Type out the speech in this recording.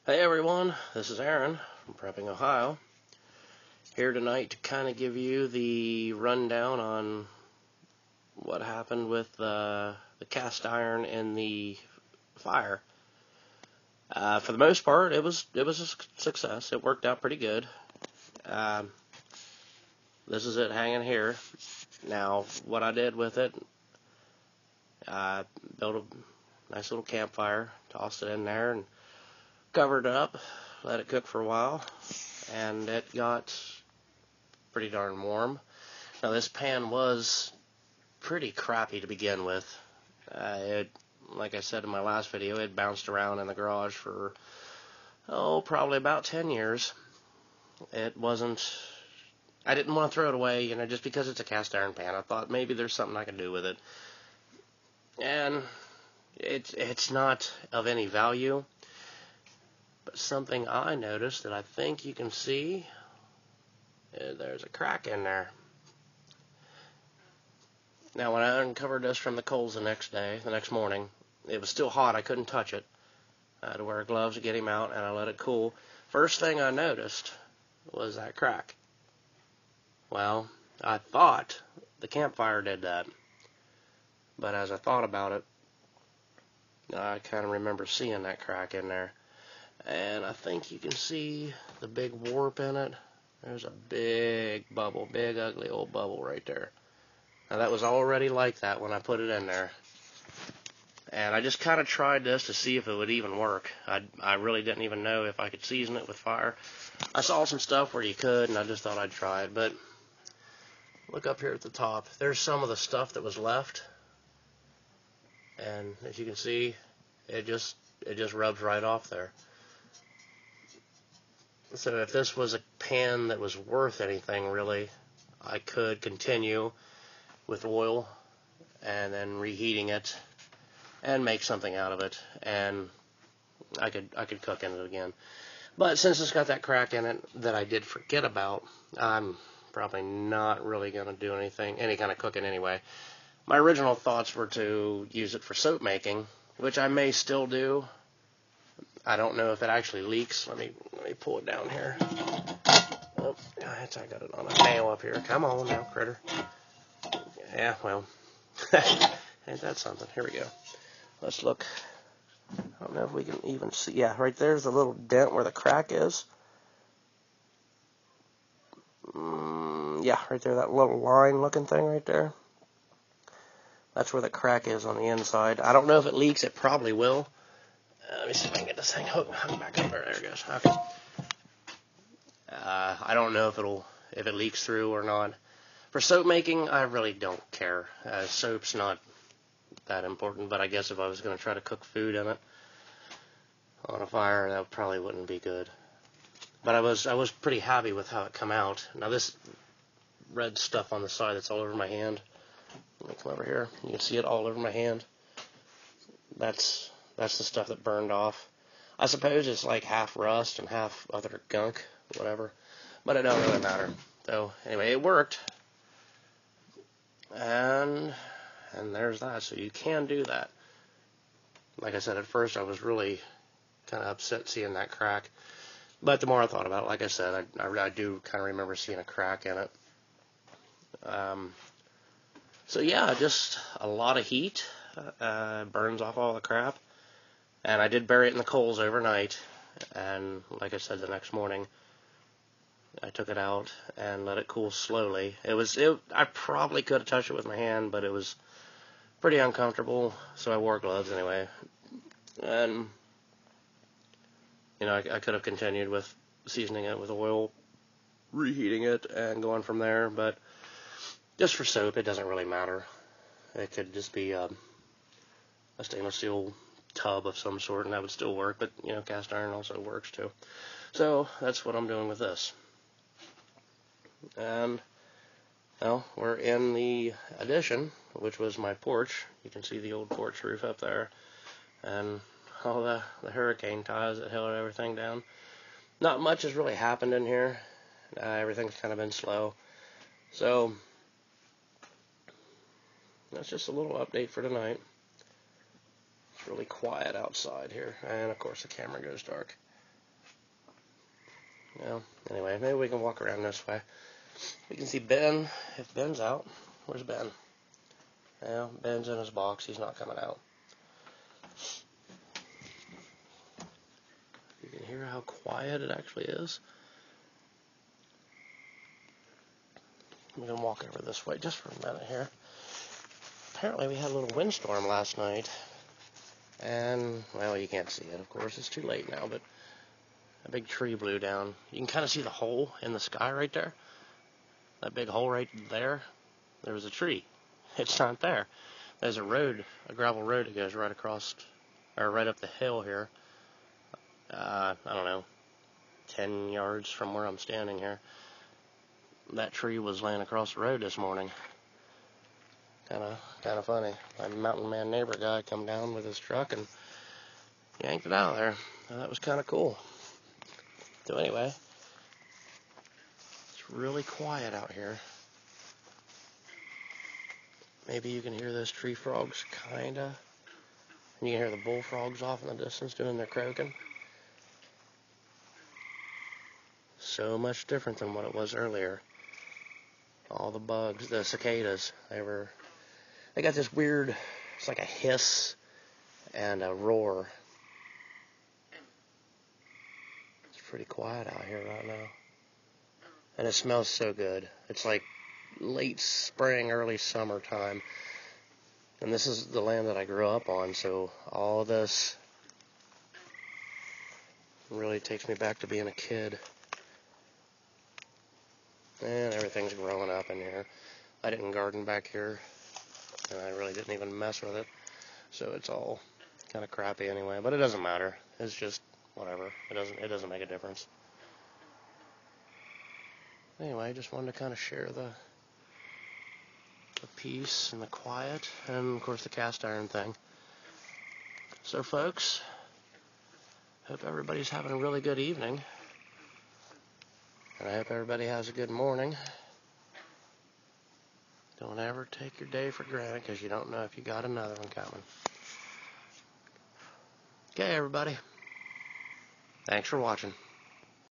Hey everyone, this is Aaron from Prepping Ohio, here tonight to kind of give you the rundown on what happened with the cast iron in the fire. For the most part, it was a success. It worked out pretty good. This is it hanging here. Now, what I did with it, I built a nice little campfire, tossed it in there, and covered it up, let it cook for a while, and it got pretty darn warm. Now this pan was pretty crappy to begin with. Like I said in my last video, it bounced around in the garage for, probably about 10 years. It wasn't, I didn't want to throw it away, just because it's a cast iron pan. I thought maybe there's something I could do with it. And it's not of any value. But something I noticed that I think you can see, there's a crack in there. Now when I uncovered this from the coals the next morning, it was still hot, I couldn't touch it. I had to wear gloves to get him out, and I let it cool. First thing I noticed was that crack. Well, I thought the campfire did that. But as I thought about it, I kind of remember seeing that crack in there. And I think you can see the big warp in it. There's a big bubble, big ugly old bubble right there. Now that was already like that when I put it in there. And I just kind of tried this to see if it would even work. I really didn't even know if I could season it with fire. I saw some stuff where you could, and I just thought I'd try it. But look up here at the top. There's some of the stuff that was left. And as you can see, it just rubs right off there. So if this was a pan that was worth anything, really, I could continue with oil and then reheating it and make something out of it, and I could cook in it again. But since it's got that crack in it that I did forget about, I'm probably not really going to do any kind of cooking anyway. My original thoughts were to use it for soap making, which I may still do. I don't know if it actually leaks. Let me pull it down here. Oh, I got it on a nail up here. Come on now, critter. Yeah, well, ain't that something? Here we go. Let's look. I don't know if we can even see. Yeah, right there's a little dent where the crack is. Yeah, right there, that little line-looking thing right there. That's where the crack is on the inside. I don't know if it leaks. It probably will. Let me see if I can get this thing hung back up there. There it goes. Okay. I don't know if it leaks through or not. For soap making, I really don't care. Soap's not that important, but I guess if I was going to try to cook food in it on a fire, that probably wouldn't be good. But I was pretty happy with how it come out. Now this red stuff on the side that's all over my hand. Let me come over here. You can see it all over my hand. That's the stuff that burned off. I suppose it's like half rust and half other gunk, whatever. But it don't really matter. So anyway, it worked. And there's that. So you can do that. Like I said, at first I was really kind of upset seeing that crack. But the more I thought about it, like I said, I do kind of remember seeing a crack in it. So yeah, just a lot of heat. Burns off all the crap. And I did bury it in the coals overnight, and like I said, the next morning, I took it out and let it cool slowly. I probably could have touched it with my hand, but it was pretty uncomfortable, so I wore gloves anyway. And, I could have continued with seasoning it with oil, reheating it, and going from there, but just for soap, it doesn't really matter. It could just be a stainless steel tub of some sort, and that would still work, but cast iron also works too. So that's what I'm doing with this. And well, we're in the addition, which was my porch. You can see the old porch roof up there, and all the hurricane ties that held everything down. Not much has really happened in here. Everything's kind of been slow. So that's just a little update for tonight. It's really quiet outside here, and of course the camera goes dark. Well, anyway, maybe we can walk around this way. We can see Ben, if Ben's out. Where's Ben? Well, Ben's in his box. He's not coming out. You can hear how quiet it actually is. We can walk over this way just for a minute here. Apparently we had a little windstorm last night. And, well, you can't see it, of course. It's too late now, but a big tree blew down. You can kind of see the hole in the sky right there. That big hole right there. There was a tree. It's not there. There's a road, a gravel road that goes right across, or right up the hill here. I don't know, 10 yards from where I'm standing here. That tree was laying across the road this morning. Kind of funny. My mountain man neighbor guy come down with his truck and yanked it out of there. That was kind of cool. So anyway, it's really quiet out here. Maybe you can hear those tree frogs, kinda. And you can hear the bullfrogs off in the distance doing their croaking. So much different than what it was earlier. All the bugs, the cicadas, they got this weird, it's like a hiss and a roar. It's pretty quiet out here right now. And it smells so good. It's like late spring, early summertime. And this is the land that I grew up on, so all this really takes me back to being a kid. And everything's growing up in here. I didn't garden back here, and I really didn't even mess with it. So it's all kind of crappy anyway, but it doesn't matter. It's just whatever. It doesn't make a difference. Anyway, I just wanted to kind of share the peace and the quiet, and of course the cast iron thing. So folks, hope everybody's having a really good evening, and I hope everybody has a good morning. Don't ever take your day for granted, because you don't know if you got another one coming. Okay, everybody. Thanks for watching.